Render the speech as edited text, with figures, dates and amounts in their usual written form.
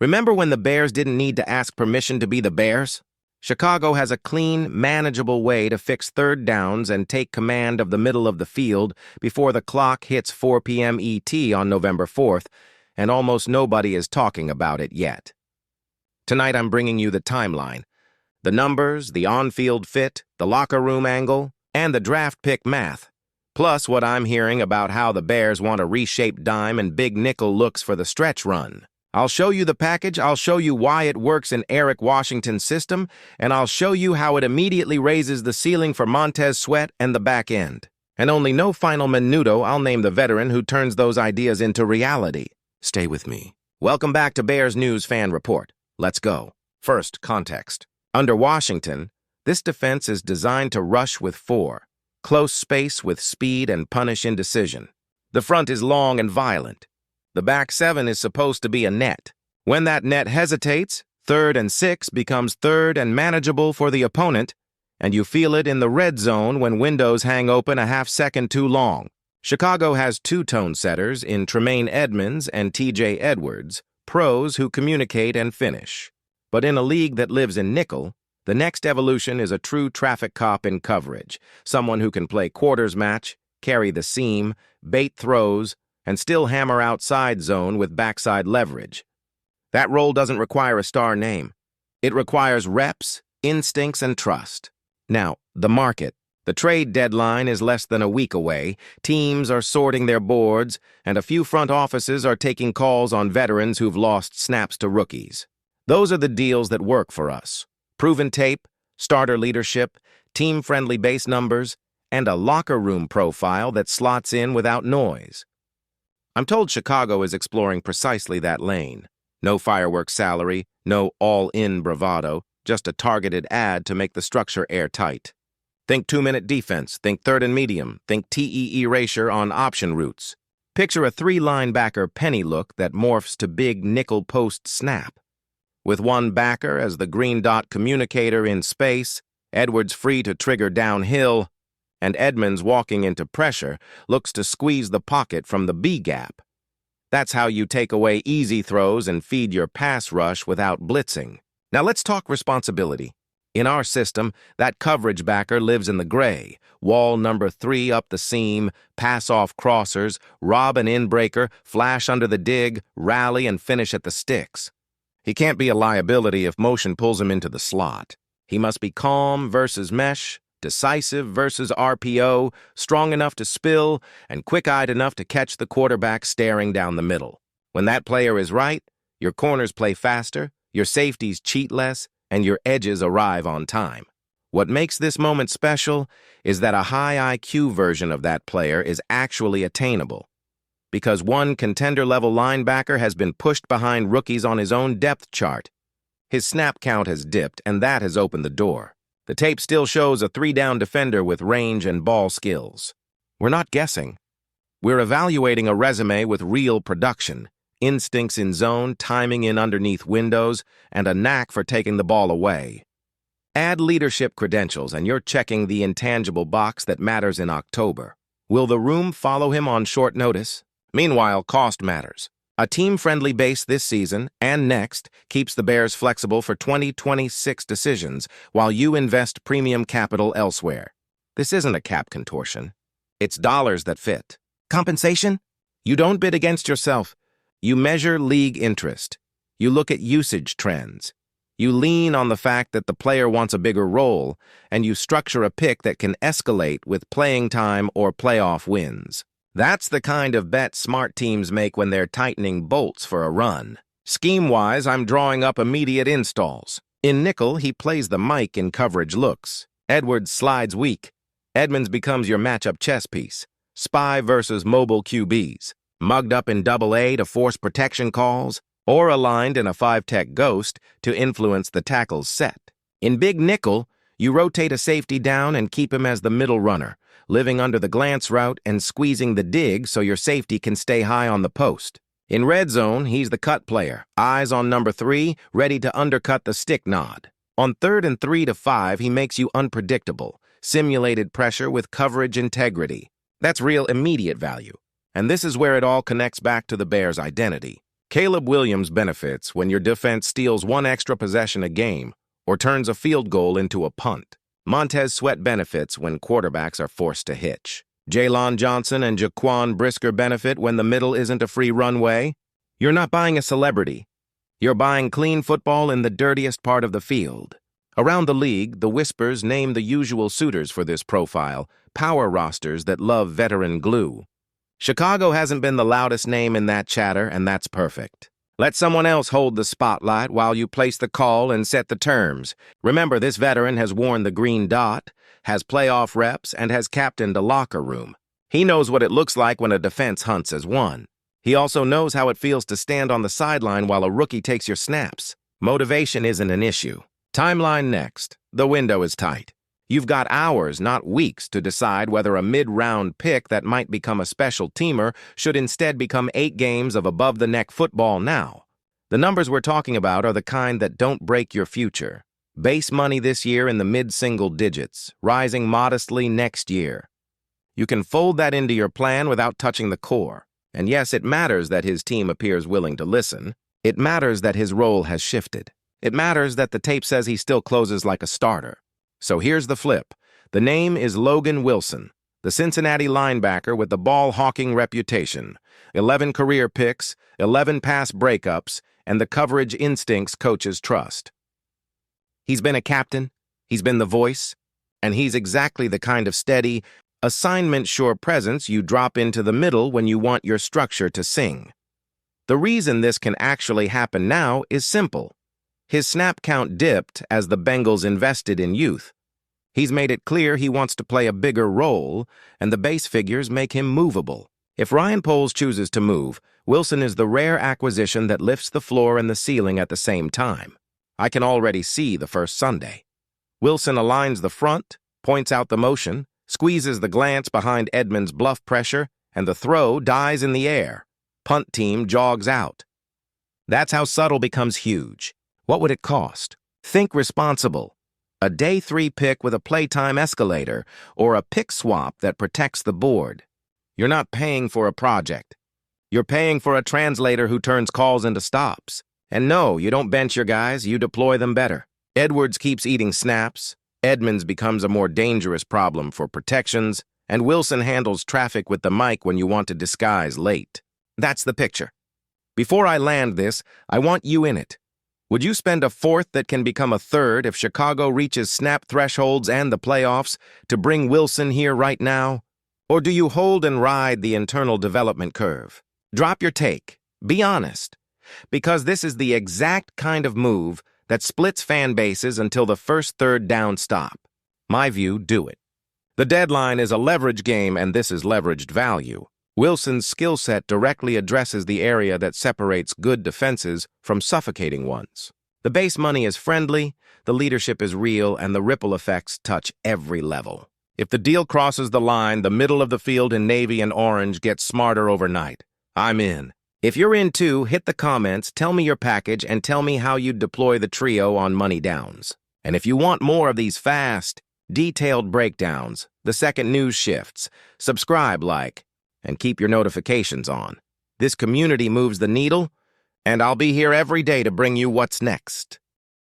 Remember when the Bears didn't need to ask permission to be the Bears? Chicago has a clean, manageable way to fix third downs and take command of the middle of the field before the clock hits 4 p.m. ET on November 4th, and almost nobody is talking about it yet. Tonight I'm bringing you the timeline. The numbers, the on-field fit, the locker room angle, and the draft pick math. Plus what I'm hearing about how the Bears want a reshaped dime and big nickel looks for the stretch run. I'll show you the package, I'll show you why it works in Eric Washington's system, and I'll show you how it immediately raises the ceiling for Montez Sweat and the back end. And only no final minuto, I'll name the veteran who turns those ideas into reality. Stay with me. Welcome back to Bears News Fan Report. Let's go. First, context. Under Washington, this defense is designed to rush with 4, close space with speed and punish indecision. The front is long and violent. The back 7 is supposed to be a net. When that net hesitates, 3rd and 6 becomes 3rd and manageable for the opponent, and you feel it in the red zone when windows hang open a half-second too long. Chicago has 2 tone setters in Tremaine Edmunds and T.J. Edwards, pros who communicate and finish. But in a league that lives in nickel, the next evolution is a true traffic cop in coverage, someone who can play quarters match, carry the seam, bait throws, and still hammer outside zone with backside leverage. That role doesn't require a star name. It requires reps, instincts, and trust. Now, the market. The trade deadline is less than a week away, teams are sorting their boards, and a few front offices are taking calls on veterans who've lost snaps to rookies. Those are the deals that work for us. Proven tape, starter leadership, team-friendly base numbers, and a locker room profile that slots in without noise. I'm told Chicago is exploring precisely that lane. No fireworks salary, no all-in bravado, just a targeted ad to make the structure airtight. Think 2-minute defense, think 3rd and medium, think TE erasure on option routes. Picture a 3-linebacker penny look that morphs to big nickel post snap. With one backer as the green dot communicator in space, Edwards free to trigger downhill, and Edmunds walking into pressure looks to squeeze the pocket from the B gap. That's how you take away easy throws and feed your pass rush without blitzing. Now let's talk responsibility. In our system, that coverage backer lives in the gray, wall number 3 up the seam, pass off crossers, rob an inbreaker, flash under the dig, rally and finish at the sticks. He can't be a liability if motion pulls him into the slot. He must be calm versus mesh, decisive versus RPO, strong enough to spill, and quick-eyed enough to catch the quarterback staring down the middle. When that player is right, your corners play faster, your safeties cheat less, and your edges arrive on time. What makes this moment special is that a high IQ version of that player is actually attainable. Because one contender-level linebacker has been pushed behind rookies on his own depth chart. His snap count has dipped, and that has opened the door. The tape still shows a 3-down defender with range and ball skills. We're not guessing. We're evaluating a resume with real production, instincts in zone, timing in underneath windows, and a knack for taking the ball away. Add leadership credentials, and you're checking the intangible box that matters in October. Will the room follow him on short notice? Meanwhile, cost matters. A team-friendly base this season and next keeps the Bears flexible for 2026 decisions while you invest premium capital elsewhere. This isn't a cap contortion. It's dollars that fit. Compensation? You don't bid against yourself. You measure league interest. You look at usage trends. You lean on the fact that the player wants a bigger role, and you structure a pick that can escalate with playing time or playoff wins. That's the kind of bet smart teams make when they're tightening bolts for a run. Scheme-wise, I'm drawing up immediate installs. In nickel, he plays the mic in coverage looks. Edwards slides weak. Edmunds becomes your matchup chess piece. Spy versus mobile QBs. Mugged up in AA to force protection calls, or aligned in a 5-tech ghost to influence the tackle's set. In big nickel, you rotate a safety down and keep him as the middle runner, living under the glance route and squeezing the dig so your safety can stay high on the post. In red zone, he's the cut player, eyes on number 3, ready to undercut the stick nod. On 3rd and 3 to 5, he makes you unpredictable, simulated pressure with coverage integrity. That's real immediate value. And this is where it all connects back to the Bears' identity. Caleb Williams benefits when your defense steals one extra possession a game or turns a field goal into a punt. Montez Sweat benefits when quarterbacks are forced to hitch. Jaylon Johnson and Jaquan Brisker benefit when the middle isn't a free runway. You're not buying a celebrity. You're buying clean football in the dirtiest part of the field. Around the league, the whispers name the usual suitors for this profile, power rosters that love veteran glue. Chicago hasn't been the loudest name in that chatter, and that's perfect. Let someone else hold the spotlight while you place the call and set the terms. Remember, this veteran has worn the green dot, has playoff reps, and has captained a locker room. He knows what it looks like when a defense hunts as one. He also knows how it feels to stand on the sideline while a rookie takes your snaps. Motivation isn't an issue. Timeline next. The window is tight. You've got hours, not weeks, to decide whether a mid-round pick that might become a special teamer should instead become 8 games of above-the-neck football now. The numbers we're talking about are the kind that don't break your future. Base money this year in the mid-single digits, rising modestly next year. You can fold that into your plan without touching the core. And yes, it matters that his team appears willing to listen. It matters that his role has shifted. It matters that the tape says he still closes like a starter. So here's the flip. The name is Logan Wilson, the Cincinnati linebacker with the ball-hawking reputation, 11 career picks, 11 pass breakups, and the coverage instincts coaches trust. He's been a captain, he's been the voice, and he's exactly the kind of steady, assignment-sure presence you drop into the middle when you want your structure to sing. The reason this can actually happen now is simple. His snap count dipped as the Bengals invested in youth. He's made it clear he wants to play a bigger role, and the base figures make him movable. If Ryan Poles chooses to move, Wilson is the rare acquisition that lifts the floor and the ceiling at the same time. I can already see the first Sunday. Wilson aligns the front, points out the motion, squeezes the glance behind Edmonds' bluff pressure, and the throw dies in the air. Punt team jogs out. That's how subtle becomes huge. What would it cost? Think responsible. A day 3 pick with a playtime escalator, or a pick swap that protects the board. You're not paying for a project. You're paying for a translator who turns calls into stops. And no, you don't bench your guys, you deploy them better. Edwards keeps eating snaps, Edmonds becomes a more dangerous problem for protections, and Wilson handles traffic with the mic when you want to disguise late. That's the picture. Before I land this, I want you in it. Would you spend a fourth that can become a third if Chicago reaches snap thresholds and the playoffs to bring Wilson here right now? Or do you hold and ride the internal development curve? Drop your take. Be honest. Because this is the exact kind of move that splits fan bases until the first third down stop. My view, do it. The deadline is a leverage game, and this is leveraged value. Wilson's skill set directly addresses the area that separates good defenses from suffocating ones. The base money is friendly, the leadership is real, and the ripple effects touch every level. If the deal crosses the line, the middle of the field in navy and orange gets smarter overnight. I'm in. If you're in too, hit the comments, tell me your package, and tell me how you'd deploy the trio on Money Downs. And if you want more of these fast, detailed breakdowns, the second news shifts, subscribe, like, and keep your notifications on. This community moves the needle, and I'll be here every day to bring you what's next.